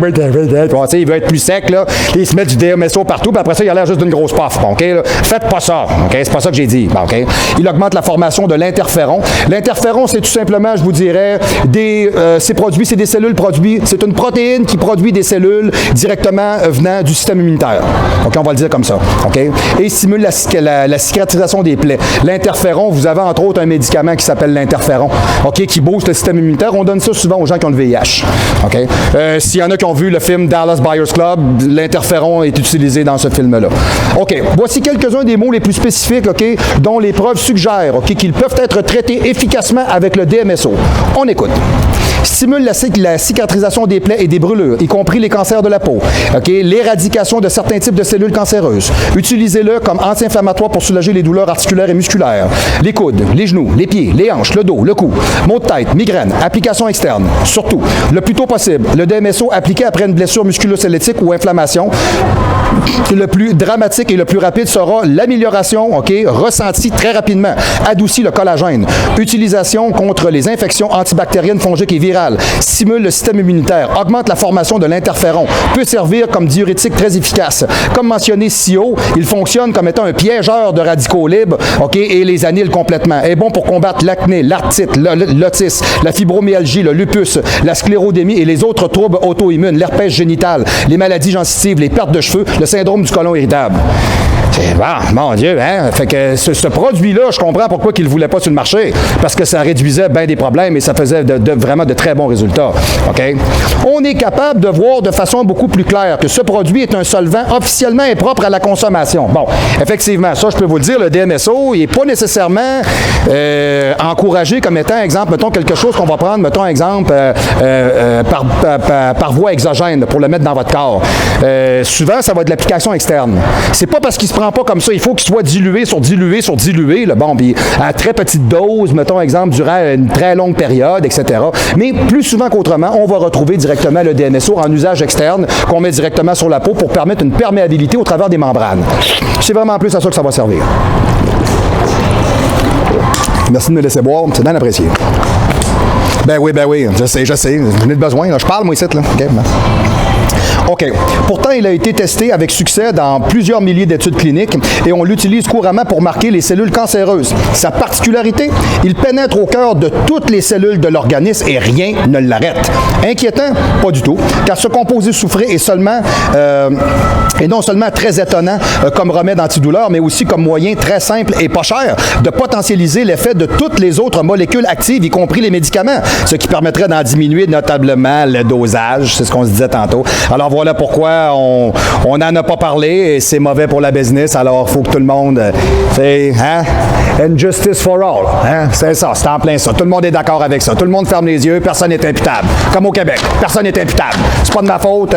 il veut être plus sec, là, il se met du DMSO partout, puis après ça, il a l'air juste d'une grosse puff. OK? Là. Faites pas ça. OK? C'est pas ça que j'ai dit. OK? Il augmente la formation de l'interféron. L'interféron, c'est tout simplement, je vous dirais, c'est des cellules produites, c'est une protéine qui produit des cellules directement venant du système immunitaire. OK? On va le dire comme ça. OK? Et il stimule la cicatrisation des plaies. L'interféron, vous avez entre autres un médicament qui s'appelle l'interféron, OK? Qui booste le système immunitaire. On donne ça souvent aux gens qui ont le VIH. OK? S'il y en a qui ont vu le film Dallas Buyers Club, l'interféron est utilisé dans ce film-là. OK. Voici quelques-uns des mots les plus spécifiques, OK, dont les preuves suggèrent, OK, qu'ils peuvent être traités efficacement avec le DMSO. On écoute. Stimule la cicatrisation des plaies et des brûlures, y compris les cancers de la peau. Okay? L'éradication de certains types de cellules cancéreuses. Utilisez-le comme anti-inflammatoire pour soulager les douleurs articulaires et musculaires. Les coudes, les genoux, les pieds, les hanches, le dos, le cou, maux de tête, migraine, application externe. Surtout, le plus tôt possible, le DMSO appliqué après une blessure musculo-squelettique ou inflammation. Le plus dramatique et le plus rapide sera l'amélioration, OK, ressentie très rapidement. Adoucit le collagène. Utilisation contre les infections antibactériennes, fongiques et virales. Stimule le système immunitaire. Augmente la formation de l'interféron. Peut servir comme diurétique très efficace. Comme mentionné si haut, il fonctionne comme étant un piégeur de radicaux libres, OK, et les annule complètement. Est bon pour combattre l'acné, l'arthrite, l'autisme, la fibromyalgie, le lupus, la sclérodémie et les autres troubles auto-immunes, l'herpès génital, les maladies gengivales, les pertes de cheveux, le syndrome du côlon irritable. Bon, mon Dieu, hein? Fait que ce produit-là, je comprends pourquoi il ne le voulait pas sur le marché. Parce que ça réduisait bien des problèmes et ça faisait vraiment de très bons résultats. OK? On est capable de voir de façon beaucoup plus claire que ce produit est un solvant officiellement impropre à la consommation. Bon, effectivement, ça, je peux vous le dire, le DMSO, il n'est pas nécessairement encouragé comme étant, exemple, mettons, quelque chose qu'on va prendre, mettons, exemple, par voie exogène pour le mettre dans votre corps. Souvent, ça va être de l'application externe. C'est pas parce qu'il se prend pas comme ça. Il faut qu'il soit dilué sur dilué sur dilué. Là. Bon, puis à très petite dose, mettons exemple, durant une très longue période, etc. Mais plus souvent qu'autrement, on va retrouver directement le DMSO en usage externe qu'on met directement sur la peau pour permettre une perméabilité au travers des membranes. C'est vraiment plus à ça que ça va servir. Merci de me laisser boire. C'est bien apprécié. Ben oui, je sais. J'en ai besoin. Là. Je parle, moi, ici. Là. Okay, ben. OK. Pourtant, il a été testé avec succès dans plusieurs milliers d'études cliniques et on l'utilise couramment pour marquer les cellules cancéreuses. Sa particularité, il pénètre au cœur de toutes les cellules de l'organisme et rien ne l'arrête. Inquiétant? Pas du tout, car ce composé soufré est non seulement très étonnant comme remède antidouleur, mais aussi comme moyen très simple et pas cher de potentialiser l'effet de toutes les autres molécules actives, y compris les médicaments, ce qui permettrait d'en diminuer notablement le dosage, c'est ce qu'on se disait tantôt. Alors voilà pourquoi on n'en a pas parlé et c'est mauvais pour la business, alors il faut que tout le monde c'est and justice for all. Hein? C'est ça, c'est en plein ça. Tout le monde est d'accord avec ça. Tout le monde ferme les yeux, personne n'est imputable. Comme au Québec, personne n'est imputable. C'est pas de ma faute.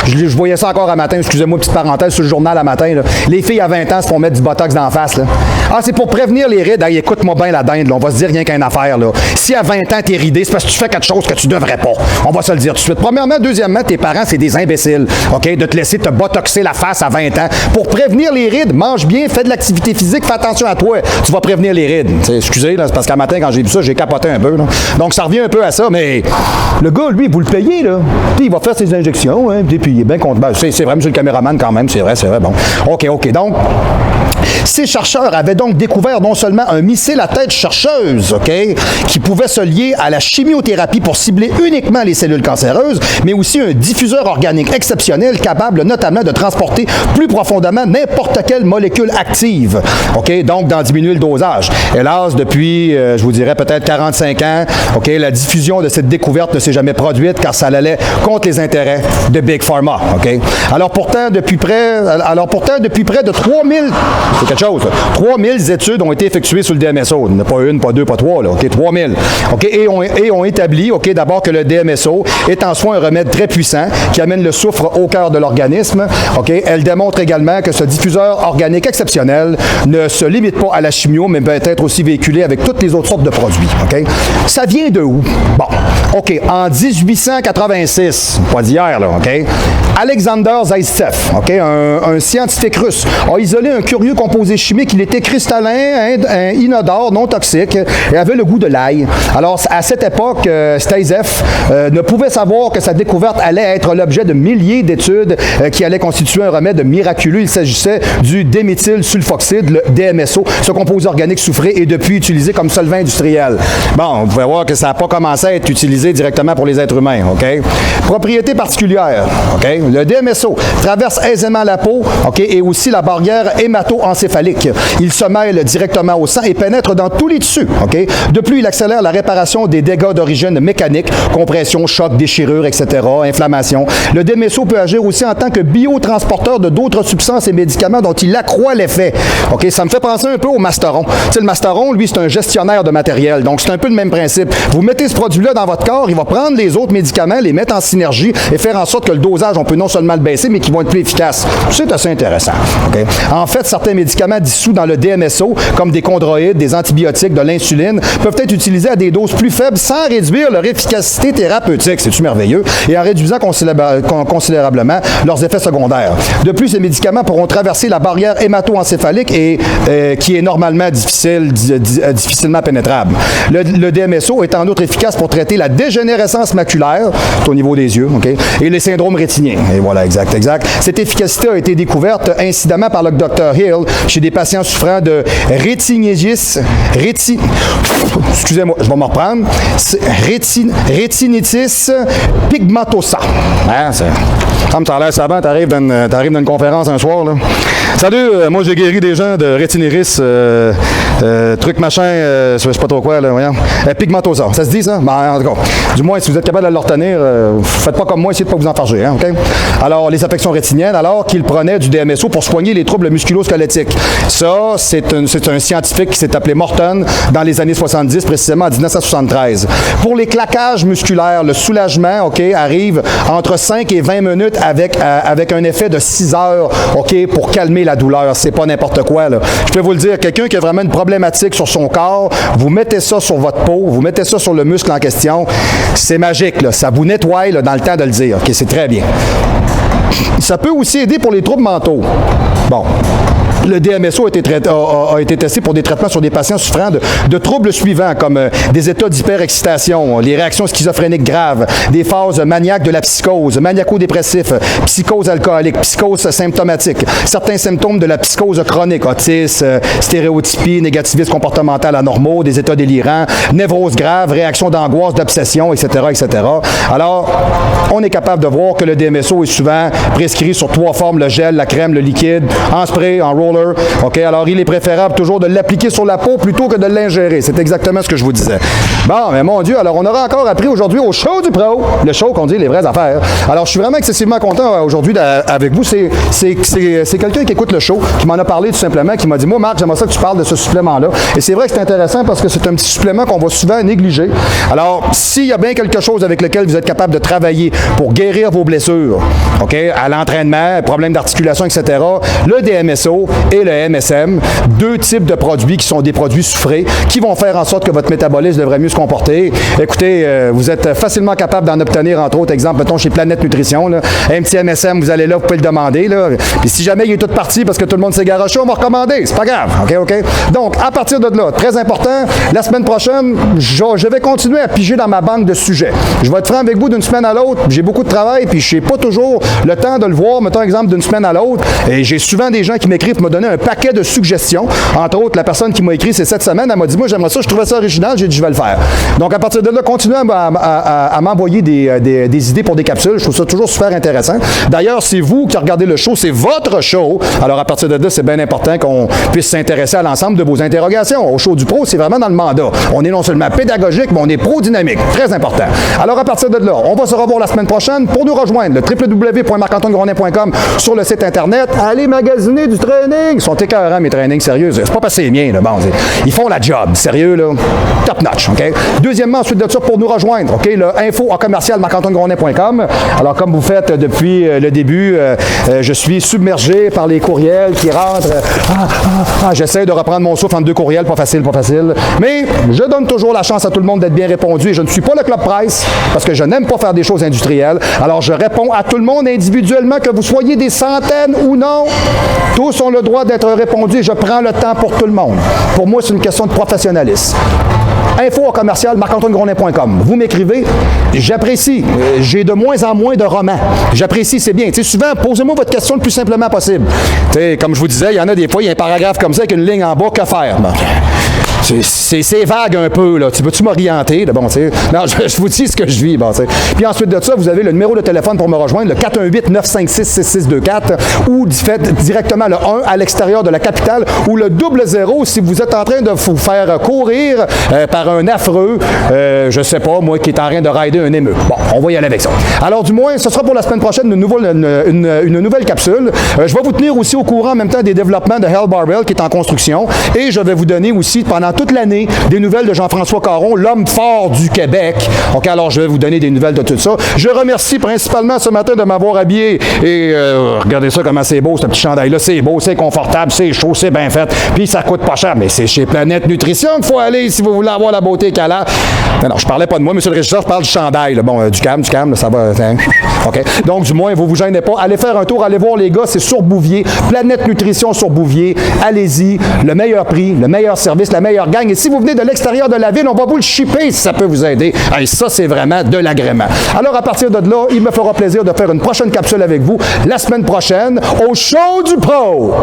Je voyais ça encore un matin, excusez-moi, petite parenthèse, sur le journal à matin. Là. Les filles à 20 ans se font mettre du botox d'en face. Là. Ah, c'est pour prévenir les rides. Hey, écoute-moi bien la dinde, là. On va se dire rien qu'une affaire. Là. Si à 20 ans, t'es ridé, c'est parce que tu fais quelque chose que tu devrais pas. On va se le dire tout de suite. Premièrement, deuxièmement, tes parents, c'est des imbéciles. OK? De te laisser te botoxer la face à 20 ans. Pour prévenir les rides, mange bien, fais de l'activité physique, fais attention à toi. Tu vas prévenir les rides. Excusez, là, c'est parce qu'un matin, quand j'ai vu ça, j'ai capoté un peu. Là. Donc, ça revient un peu à ça, mais le gars, lui, vous le payez, là. Puis, il va faire ses injections, hein, puis il est bien content. Ben, c'est vrai, monsieur le caméraman, quand même, c'est vrai, bon. OK. Donc, ces chercheurs avaient donc découvert non seulement un missile à tête chercheuse, OK, qui pouvait se lier à la chimiothérapie pour cibler uniquement les cellules cancéreuses, mais aussi un diffuseur organique exceptionnel capable notamment de transporter plus profondément n'importe quelle molécule active, OK, donc d'en diminuer le dosage. Hélas, depuis, je vous dirais peut-être 45 ans, OK, la diffusion de cette découverte ne s'est jamais produite car ça allait contre les intérêts de Big Pharma, OK. Alors pourtant, depuis près de 3000, c'est quelque chose, 3000 études ont été effectuées sur le DMSO. Pas une, pas deux, pas trois, là. OK, 3000. OK, et ont établi, OK, d'abord que le DMSO est en soi un remède très puissant qui amène le soufre au cœur de l'organisme. OK, elle démontre également que ce diffuseur organique exceptionnel ne se limite pas à la chimio, mais peut être aussi véhiculé avec toutes les autres sortes de produits. OK? Ça vient de où? Bon, OK, en 1886, pas d'hier, là, OK? Alexander Zaitsev, OK, un scientifique russe, a isolé un curieux composé chimique. Il était cristallin, inodore, non toxique et avait le goût de l'ail. Alors, à cette époque, Zaitsev ne pouvait savoir que sa découverte allait être l'objet de milliers d'études qui allaient constituer un remède miraculeux. Il s'agissait du déméthylsulfoxide, le DMSO. Ce composé organique soufré est depuis utilisé comme solvant industriel. Bon, vous pouvez voir que ça n'a pas commencé à être utilisé directement pour les êtres humains, OK? Propriété particulière, OK? Le DMSO traverse aisément la peau, OK, et aussi la barrière hémato-encéphalique. Il se mêle directement au sang et pénètre dans tous les tissus, OK? De plus, il accélère la réparation des dégâts d'origine mécanique, compression, choc, déchirure, etc., inflammation. Le DMSO peut agir aussi en tant que biotransporteur de d'autres substances et médicaments dont il accroît l'effet. OK? Ça me fait penser un peu au Masteron. Tu sais, le Masteron, lui, c'est un gestionnaire de matériel. Donc, c'est un peu le même principe. Vous mettez ce produit-là dans votre corps, il va prendre les autres médicaments, les mettre en synergie et faire en sorte que le dosage, on peut non seulement le baisser, mais qu'ils vont être plus efficaces. C'est assez intéressant. OK? En fait, certains médicaments dissous dans le DMSO, comme des chondroïdes, des antibiotiques, de l'insuline, peuvent être utilisés à des doses plus faibles sans réduire leur efficacité thérapeutique. C'est-tu merveilleux? Et en réduisant considérablement leurs effets secondaires. De plus, ces médicaments pourront traverser la barrière hémato-encéphalique et qui est normalement difficilement pénétrable. Le DMSO est en outre efficace pour traiter la dégénérescence maculaire, c'est au niveau des yeux, OK, et les syndromes rétiniens. Et voilà, exact. Cette efficacité a été découverte incidemment par le Dr. Hill chez des patients souffrant de excusez-moi, je vais me reprendre. Rétinitis pigmentosa. Hein, ça a l'air savant, t'arrives dans une conférence un soir, là. Salut, moi j'ai guéri des gens de rétinitis, truc machin, je sais pas trop quoi, là, voyons. Pigmentosa, ça se dit ça? Ben, en tout cas, du moins, si vous êtes capable de le retenir, faites pas comme moi, essayez de pas vous enfarger, hein, OK? Alors, les affections rétiniennes, alors qu'il prenait du DMSO pour soigner les troubles musculo-squelettiques. Ça, c'est un scientifique qui s'est appelé Morton dans les années 70, précisément en 1973. Pour les claquages musculaires, le soulagement, OK, arrive entre 5 et 20 minutes avec un effet de 6 heures, OK, pour calmer la douleur. C'est pas n'importe quoi, là. Je peux vous le dire, quelqu'un qui a vraiment une problématique sur son corps, vous mettez ça sur votre peau, vous mettez ça sur le muscle en question, c'est magique, là. Ça vous nettoie, là, dans le temps de le dire. OK, c'est très bien. Ça peut aussi aider pour les troubles mentaux. Bon. Le DMSO a été testé pour des traitements sur des patients souffrant de troubles suivants, comme des états d'hyperexcitation, les réactions schizophréniques graves, des phases maniaques de la psychose, maniaco-dépressif, psychose alcoolique, psychose symptomatique, certains symptômes de la psychose chronique, autisme, stéréotypie, négativisme comportemental anormaux, des états délirants, névrose grave, réactions d'angoisse, d'obsession, etc., etc. Alors, on est capable de voir que le DMSO est souvent prescrit sur 3 formes, le gel, la crème, le liquide, en spray, en roller. OK, alors il est préférable toujours de l'appliquer sur la peau plutôt que de l'ingérer. C'est exactement ce que je vous disais. Bon, mais mon Dieu, alors on aura encore appris aujourd'hui au show du pro, le show qu'on dit les vraies affaires. Alors je suis vraiment excessivement content aujourd'hui avec vous. C'est quelqu'un qui écoute le show, qui m'en a parlé tout simplement, qui m'a dit, moi Marc, j'aimerais ça que tu parles de ce supplément-là. Et c'est vrai que c'est intéressant parce que c'est un petit supplément qu'on va souvent négliger. Alors, s'il y a bien quelque chose avec lequel vous êtes capable de travailler pour guérir vos blessures, OK, à l'entraînement, problèmes d'articulation, etc., le DMSO et le MSM, 2 types de produits qui sont des produits soufrés, qui vont faire en sorte que votre métabolisme devrait mieux se comporter. Écoutez, vous êtes facilement capable d'en obtenir, entre autres, exemple, mettons chez Planète Nutrition, là, un petit MSM, vous allez là, vous pouvez le demander, là. Puis si jamais il est tout parti parce que tout le monde s'est garoché, on va recommander, c'est pas grave, OK? Donc, à partir de là, très important, la semaine prochaine, je vais continuer à piger dans ma banque de sujets. Je vais être franc avec vous d'une semaine à l'autre, j'ai beaucoup de travail, puis je n'ai pas toujours le temps de le voir, mettons exemple d'une semaine à l'autre, et j'ai souvent des gens qui m'écrivent pour me donner un paquet de suggestions. Entre autres, la personne qui m'a écrit, c'est cette semaine, elle m'a dit, moi j'aimerais ça, je trouvais ça original, j'ai dit, je vais le faire. Donc à partir de là, continuez à m'envoyer des idées pour des capsules, je trouve ça toujours super intéressant. D'ailleurs, c'est vous qui regardez le show, c'est votre show, alors à partir de là, c'est bien important qu'on puisse s'intéresser à l'ensemble de vos interrogations. Au show du pro, c'est vraiment dans le mandat. On est non seulement pédagogique, mais on est pro-dynamique, très important. Alors à partir de là, on va se revoir la semaine prochaine. Pour nous rejoindre, le www.marc-antoine-grondin.com sur le site internet, allez magasiner du training. Ils sont écœurants, mes trainings, sérieux. C'est pas passé les miens, là. Bon, ils font la job, sérieux, là. Top notch, OK? Deuxièmement, ensuite de ça, pour nous rejoindre, OK? Le info@marc-antoine-grondin.com. Alors, comme vous faites depuis le début, je suis submergé par les courriels qui rentrent. J'essaie de reprendre mon souffle entre deux courriels, pas facile. Mais je donne toujours la chance à tout le monde d'être bien répondu et je ne suis pas le Club Price parce que je n'aime pas faire des choses industrielles. Alors, je réponds à tout le monde individuellement, que vous soyez des centaines ou non. Tous ont le droit d'être répondus et je prends le temps pour tout le monde. Pour moi, c'est une question de professionnalisme. info@marc-antoine-grondin.com. Vous m'écrivez, j'apprécie. J'ai de moins en moins de romans. J'apprécie, c'est bien. Souvent, posez-moi votre question le plus simplement possible. Comme je vous disais, il y en a des fois, il y a un paragraphe comme ça avec une ligne en bas, que faire? Bon. C'est vague un peu, là. Tu peux-tu m'orienter? Bon, non, je vous dis ce que je vis. Bon, puis ensuite de ça, vous avez le numéro de téléphone pour me rejoindre, le 418-956-6624, ou faites directement le 1 à l'extérieur de la capitale, ou le 00 si vous êtes en train de vous faire courir par un affreux, je sais pas, moi, qui est en train de rider un émeu. Bon, on va y aller avec ça. Alors, du moins, ce sera pour la semaine prochaine une nouvelle capsule. Je vais vous tenir aussi au courant en même temps des développements de Hell Barbell qui est en construction, et je vais vous donner aussi, pendant toute l'année, des nouvelles de Jean-François Caron, l'homme fort du Québec. OK, alors je vais vous donner des nouvelles de tout ça. Je remercie principalement ce matin de m'avoir habillé. Et regardez ça, comment c'est beau, ce petit chandail-là. C'est beau, c'est confortable, c'est chaud, c'est bien fait. Puis ça coûte pas cher. Mais c'est chez Planète Nutrition qu'il faut aller si vous voulez avoir la beauté qu'elle a. Non, je parlais pas de moi, monsieur le régisseur, je parle du chandail. Là. Bon, du calme, là, ça va. Hein. OK. Donc, du moins, vous gênez pas. Allez faire un tour, allez voir les gars, c'est sur Bouvier. Planète Nutrition sur Bouvier. Allez-y. Le meilleur prix, le meilleur service, la meilleure gang. Et si vous venez de l'extérieur de la ville, on va vous le shipper si ça peut vous aider. Et ça, c'est vraiment de l'agrément. Alors, à partir de là, il me fera plaisir de faire une prochaine capsule avec vous la semaine prochaine au Show du Pro.